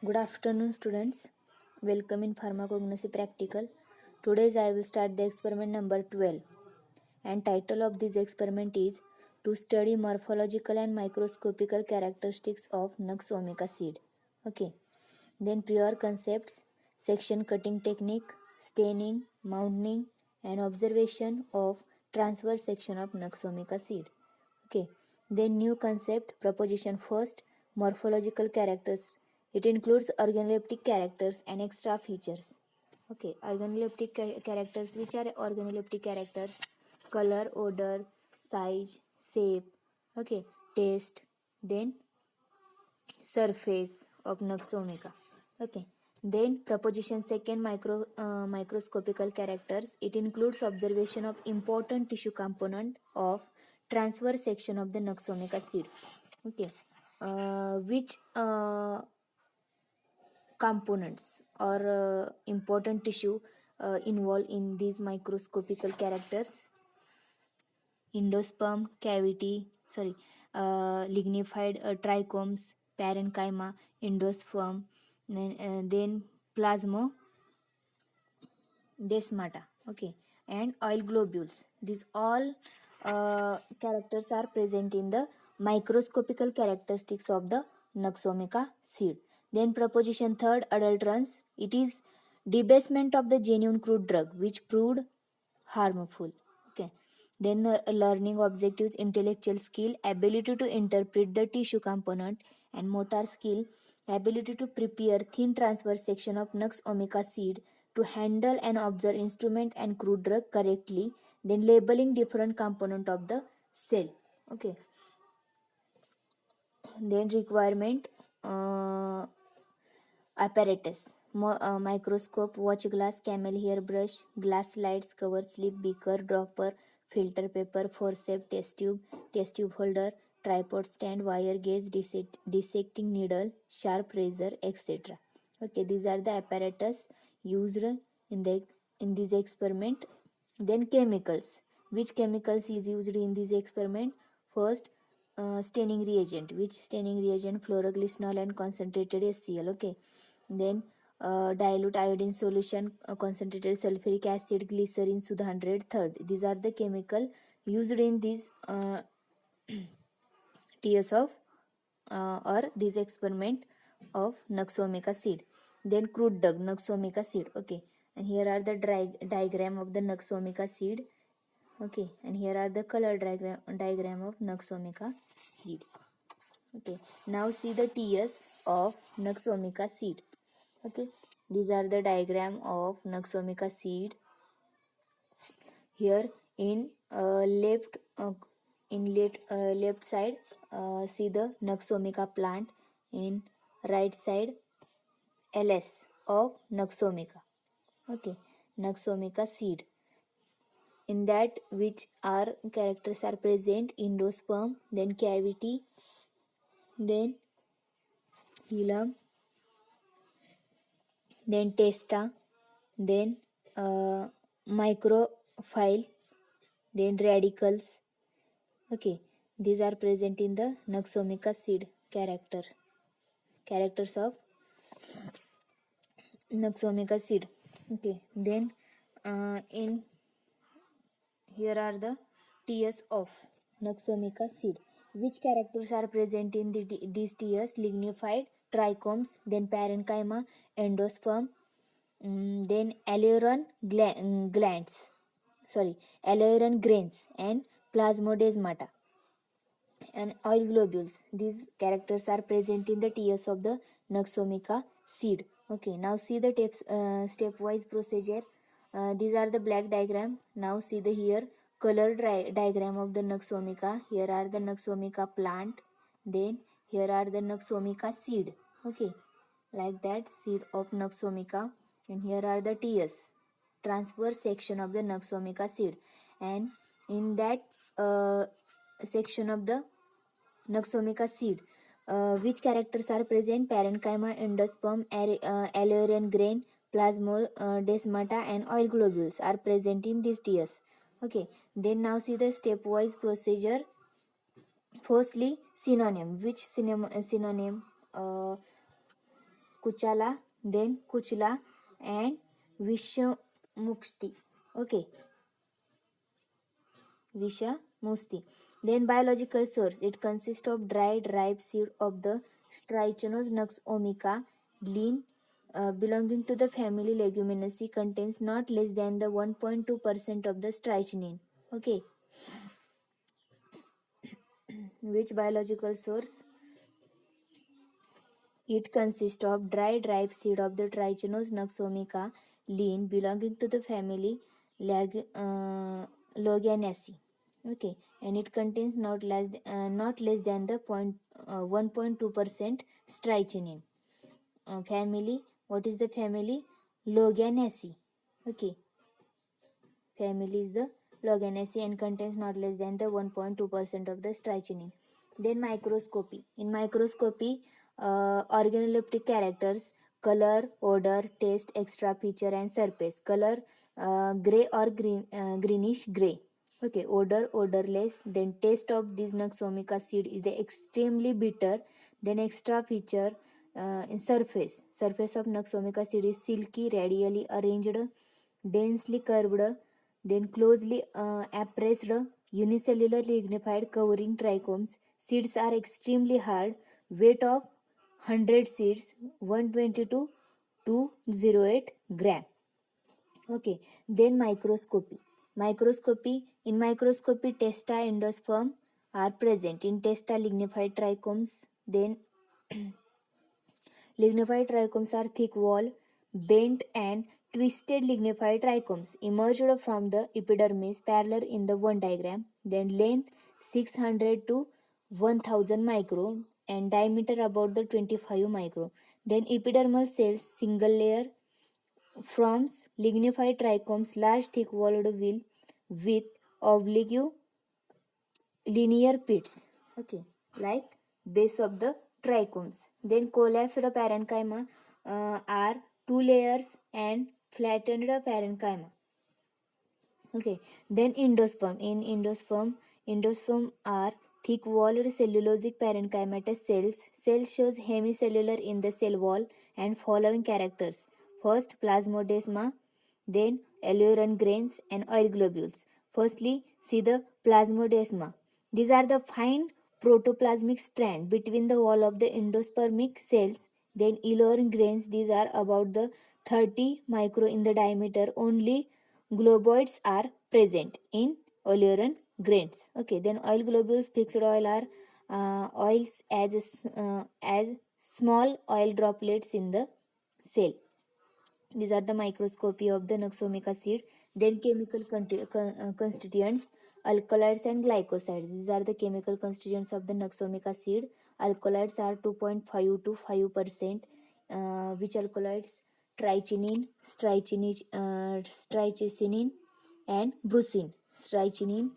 Good afternoon, students. Welcome in Pharmacognosy Practical. Today I will start the experiment number 12, and title of this experiment is to study morphological and microscopical characteristics of Nux vomica seed. Okay. Then prior concepts, section cutting technique, staining, mounting, and observation of transverse section of Nux vomica seed. Okay. Then new concept, proposition first, morphological characters. It includes organoleptic characters and extra features. Okay, organoleptic characters. Which are organoleptic characters? Color, odor, size, shape. Okay, taste. Then surface of Nux vomica. Okay. Then proposition second, microscopical characters. It includes observation of important tissue component of transverse section of the Nux vomica seed. Okay. Which components or important tissue involved in these microscopical characters? Endosperm, cavity, lignified trichomes, parenchyma, endosperm, then plasmodesmata, okay, and oil globules. These all characters are present in the microscopical characteristics of the Nux vomica seed. Then proposition third, adulterants. It is debasement of the genuine crude drug which proved harmful. Okay. Then learning objectives, intellectual skill, ability to interpret the tissue component, and motor skill, ability to prepare thin transverse section of Nux vomica seed to handle and observe instrument and crude drug correctly. Then labeling different component of the cell. Okay. Then requirement, apparatus, microscope, watch glass, camel hair brush, glass slides, cover slip, beaker, dropper, filter paper, forceps, test tube holder, tripod stand, wire gauge, dissecting needle, sharp razor, etc. Okay, these are the apparatus used in this experiment. Then chemicals. Which chemicals is used in this experiment? First, staining reagent. Which staining reagent? Fluoroglycerol and concentrated HCl. Okay. Then dilute iodine solution, concentrated sulfuric acid, glycerin, Sudha 100. Third, these are the chemical used in this TS of or this experiment of Nux vomica seed. Then crude drug, Nux vomica seed. Okay, and here are the diagram of the Nux vomica seed. Okay, and here are the color diagram of Nux vomica seed. Okay, now see the TS of Nux vomica seed. Okay, these are the diagram of Nux vomica seed. Here in left side, see the Nux vomica plant. In right side, LS of Nux vomica. Okay, Nux vomica seed. In that, which are characters are present? Endosperm, then cavity, then hilum, then testa, then microphyle, then radicals. Okay, these are present in the Nux vomica seed characters of Nux vomica seed. Okay, then in here are the TS of Nux vomica seed. Which characters are present in these TS? Lignified trichomes, then parenchyma, endosperm, then glands, aileron grains, and plasmodesmata and oil globules. These characters are present in the TS of the Nux vomica seed. Okay, now see the stepwise procedure. These are the black diagram. Now see the here color diagram of the Nux vomica. Here are the Nux vomica plant. Then here are the Nux vomica seed. Okay, like that seed of Nux vomica. And here are the TS, transverse section of the Nux vomica seed. And in that section of the Nux vomica seed, which characters are present? Parenchyma, endosperm, aileron grain, plasmodesmata, and oil globules are present in these TS. Okay, then now see the stepwise procedure. Firstly, synonym. Which synonym? Kuchala, then Kuchla, and Vishamukti. Okay, Vishamusti. Then biological source. It consists of dried ripe seed of the Strychnos nux omica, lean, belonging to the family Leguminaceae, contains not less than the 1.2% of the strychnine. Okay, which biological source? It consists of dried ripe seed of the Trichonos noxomica, lean, belonging to the family Loganiaceae. Okay, and it contains not less than the 1.2% strychnine. Family, what is the family? Loganiaceae. Okay, family is the Loganiaceae and contains not less than the 1.2% of the strychnine. Then microscopy. In microscopy, organoleptic characters, color, odor, taste, extra feature and surface. Color, gray or greenish gray. Okay, odor, odorless. Then taste of this Naxomica seed is the extremely bitter. Then extra feature, in surface. Surface of Naxomica seed is silky, radially arranged, densely curved, then closely appressed, unicellular lignified covering trichomes. Seeds are extremely hard. Weight of 100 seeds 120 to 208 gram. Okay, then microscopy. Microscopy, in microscopy, testa endosperm are present in testa lignified trichomes. Then lignified trichomes are thick wall, bent and twisted lignified trichomes emerged from the epidermis parallel in the one diagram. Then length 600 to 1000 micron and diameter about the 25 micron. Then epidermal cells single layer forms lignified trichomes large thick walled will with oblique linear pits. Okay, like base of the trichomes. Then collapsed parenchyma are two layers and flattened parenchyma. Okay, then endosperm. In endosperm are thick walled cellulosic parenchymatous cells. Cell shows hemicellular in the cell wall and following characters. First, plasmodesma, then alluron grains and oil globules. Firstly, see the plasmodesma. These are the fine protoplasmic strand between the wall of the endospermic cells. Then alluron grains, these are about the 30 micro in the diameter. Only globoids are present in alluron grains. Okay, then oil globules, fixed oil are oils as small oil droplets in the cell. These are the microscopy of the Naxomica seed. Then chemical constituents, alkaloids and glycosides. These are the chemical constituents of the Naxomica seed. Alkaloids are 2.5 to 5%. Which alkaloids? Trichinine, strychnine, and brucine. Strychnine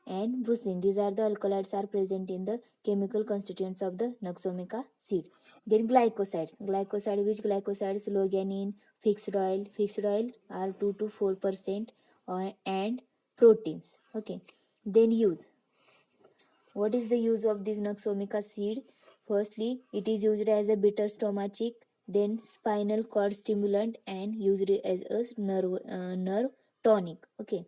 and brucine. These are the alkaloids are present in the chemical constituents of the Naxomica seed. Then glycosides. Which glycosides? Loganin, fixed oil. Fixed oil are 2 to 4%, and proteins. Okay. Then use. What is the use of this Naxomica seed? Firstly, it is used as a bitter stomachic, then spinal cord stimulant, and used as a nerve tonic. Okay.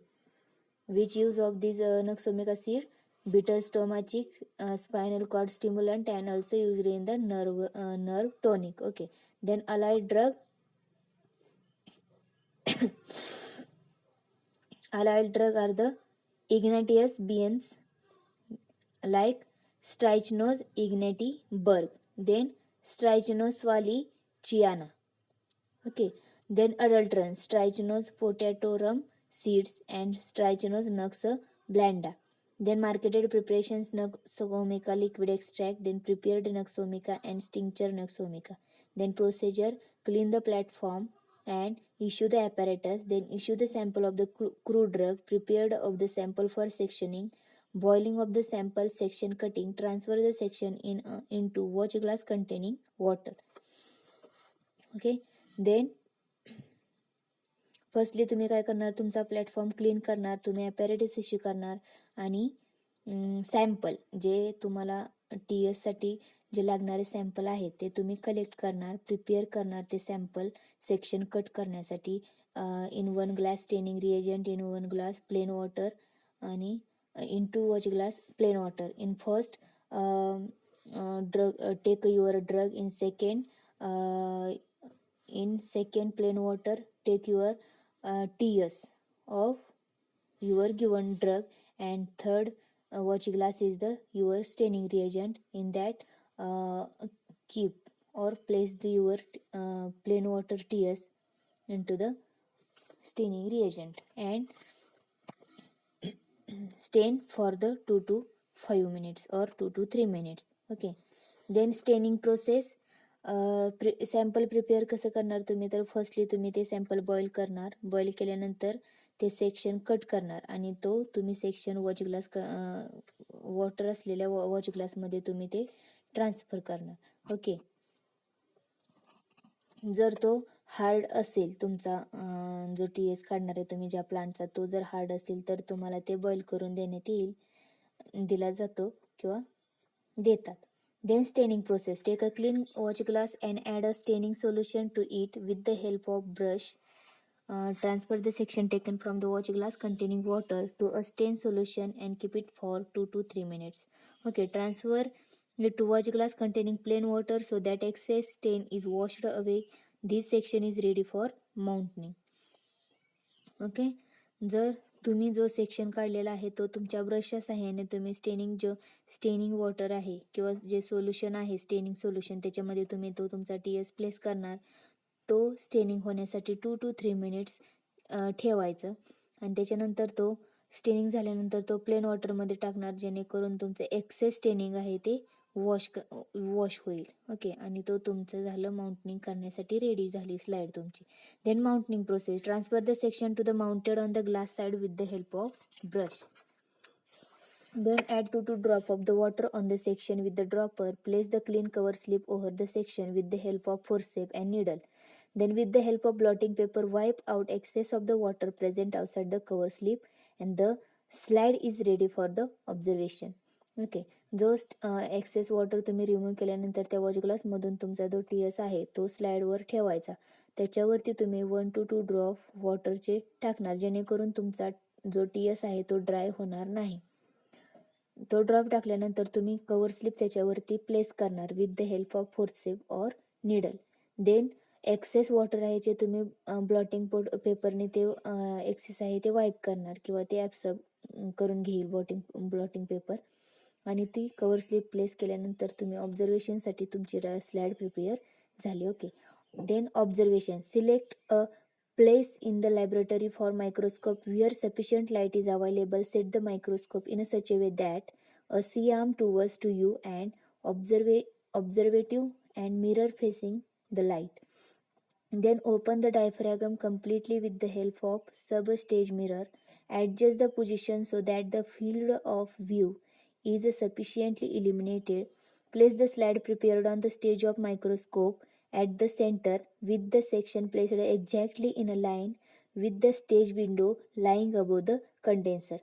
Which use of this Naxomica seed? Bitter stomachic, spinal cord stimulant, and also used in the nerve tonic. Okay. Then allied drug. Allied drug are the Ignatius beans, like Strychnos ignati Berg. Then Strychnos swali Chiana. Okay. Then adulterants, Strychnos potatorum seeds and Strychnos nux blanda. Then marketed preparations, Naxomica liquid extract, then prepared Naxomica and tincture Naxomica. Then procedure, clean the platform and issue the apparatus, then issue the sample of the crude drug, prepared of the sample for sectioning, boiling of the sample, section cutting, transfer the section into watch glass containing water. Okay. Then firstly तुम्ही काय करणार? तुमचा platform clean करणार, तुम्ही ॲपॅरेटिस issue करणार आणि sample जे तुम्हाला T एससाठी जे लागणारे सॅम्पल आहेत ते तुम्ही कलेक्ट करणार, प्रिपेअर करणार ते सॅम्पल सेक्शन कट करण्यासाठी. In 1 glass staining reagent, in 1 glass plain water आणि in 2 watch glass plain water. In first drug, take your drug. In second plain water take your TS of your given drug, and third watch glass is the your staining reagent. In that keep or place your plain water TS into the staining reagent and stain for the 2 to 5 minutes or 2 to 3 minutes. Okay, then staining process. Sample prepare कसं करणार तुम्ही, तर firstly तुम्ही ते sample boil करणार. Boil केल्यानंतर ते section cut करणार आणि तो तुम्ही सेक्शन वॉच ग्लास वॉटर असलेल्या वॉच ग्लासमध्ये तुम्ही ते ट्रान्सफर करणार. ओके, जर तो हार्ड असेल तुमचा जो TS काढणार आहे तुम्ही ज्या प्लांटचा, तो जर हार्ड असेल तर तुम्हाला ते बॉईल करून देण्यात येईल, दिला जातो किंवा देतात. Then staining process. Take a clean watch glass and add a staining solution to it with the help of brush. Transfer the section taken from the watch glass containing water to a stain solution and keep it for 2 to 3 minutes. Okay, transfer it to watch glass containing plain water so that excess stain is washed away. This section is ready for mounting. Okay, जर तुम्ही जो section काढलेला आहे तो तुमच्या ब्रशच्या साहाय्याने तुम्ही staining water आहे किंवा जे सोल्युशन आहे स्टेनिंग सोल्युशन त्याच्यामध्ये तुम्ही तो तुमचा TS प्लेस करणार. तो स्टेनिंग होण्यासाठी 2 to 3 मिनिट्स ठेवायचं आणि त्याच्यानंतर तो स्टेनिंग झाल्यानंतर तो प्लेन वॉटरमध्ये टाकणार, जेणेकरून तुमचं एक्सेस स्टेनिंग आहे ते वॉश होईल. ओके, आणि तो तुमचं झालं माउंटनिंग करण्यासाठी रेडी झाली स्लाईड तुमची. Then mounting process. Transfer the section to the mounted on the glass side with the help of brush. Then add 2 to drop of the water on the section with the dropper. Place the clean cover slip over the section with the help of forceps and needle. Then with the help of blotting paper, wipe out excess of the water present outside the cover slip and the slide is ready for the observation. Okay, जो access water तुम्ही remove केल्यानंतर त्या watch ग्लासमधून तुमचा जो TS आहे तो स्लाईडवर ठेवायचा. त्याच्यावरती तुम्ही 1 to 2 ड्रॉप वॉटरचे टाकणार, जेणेकरून तुमचा जो TS आहे तो ड्राय होणार नाही. तो ड्रॉप टाकल्यानंतर तुम्ही कवर स्लिप त्याच्यावरती प्लेस करणार with the help of forcep और निडल. देन एक्सेस वॉटर आहे जे तुम्ही ब्लॉटिंग पेपरने ते एक्सेस आहे ते वाईप करणार किंवा ते ॲब्सॉर्ब करून घेईल ब्लॉटिंग पेपर, आणि ती कवर स्लिप प्लेस केल्यानंतर तुम्ही ऑब्झर्वेशनसाठी तुमची स्लाईड प्रिपेअर झाली. Okay, then observation. Select a place in the laboratory for microscope where sufficient light is available. Set the microscope in such a way that a C-arm towards to you and observative and mirror facing the light. Then open the diaphragm completely with the help of sub-stage mirror. Adjust the position so that the field of view is sufficiently illuminated. Place the slide prepared on the stage of microscope at the center with the section placed exactly in a line with the stage window lying above the condenser.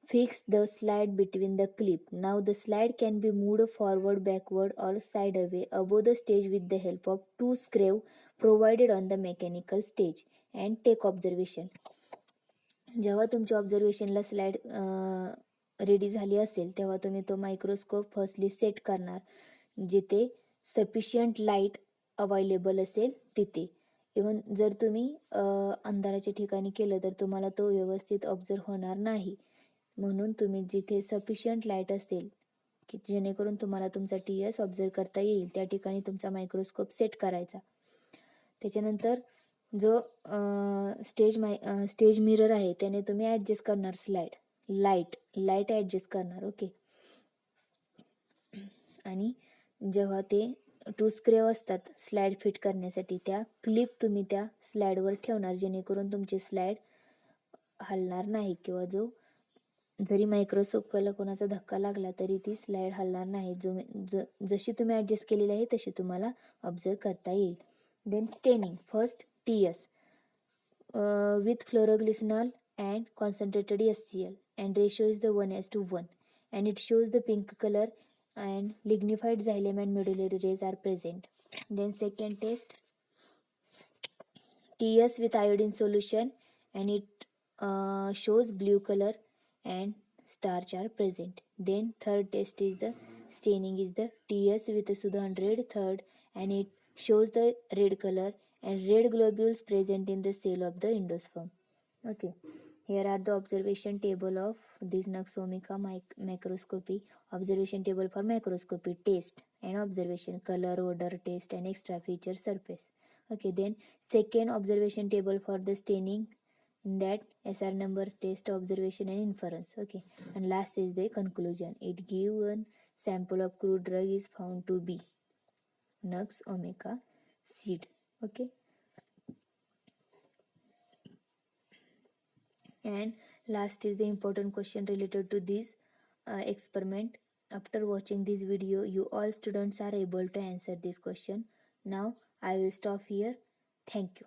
Fix the slide between the clip. Now the slide can be moved forward, backward or sideways above the stage with the help of 2 screws provided on the mechanical stage. And take observation. जेव्हा तुमच्या ऑब्झर्वेशनला slide ready झाली असेल तेव्हा तुम्ही तो microscope firstly set करणार जिथे sufficient light available असेल तिथे. इव्हन जर तुम्ही अंधाराच्या ठिकाणी केलं तर तुम्हाला तो व्यवस्थित ऑब्झर्व होणार नाही, म्हणून तुम्ही जिथे सफिशियंट लाईट असेल की जेणेकरून तुम्हाला तुमचा TS ऑब्झर्व करता येईल त्या ठिकाणी तुमचा मायक्रोस्कोप सेट करायचा. त्याच्यानंतर जो स्टेज मिरर आहे त्याने तुम्ही ॲडजस्ट करणार लाईट ॲडजस्ट करणार. ओके, आणि जेव्हा ते 2 स्क्रू असतात स्लाईड फिट करण्यासाठी त्या क्लिप तुम्ही त्या स्लाईडवर ठेवणार, जेणेकरून तुमची स्लाईड हलणार नाही किंवा जरी मायक्रोस्कोपला कोणाचा धक्का लागला तरी ती स्लाईड हलणार नाही. जशी तुम्ही ॲडजस्ट केलेली आहे तशी तुम्हाला ऑब्झर्व करता येईल. Then staining. First TS with fluoroglycinol and concentrated HCl and ratio is the 1:1 and it shows the pink color and lignified xylem and medullary rays are present. Then second test, TS with iodine solution, and it shows blue color and starch are present. Then third test is the staining is the TS with the Sudha 100 third, and it shows the red color and red globules present in the cell of the endosperm. Okay, here are the observation table of this Naxomica macroscopy. Observation table for macroscopy, taste and observation, color, odor, taste and extra feature surface. Okay, then second observation table for the staining, in that SR number, test, observation and inference. Okay, and last is the conclusion. It given sample of crude drug is found to be Nux omega seed. Okay, and last is the important question related to this experiment. After watching this video, you all students are able to answer this question. Now I will stop here. Thank you.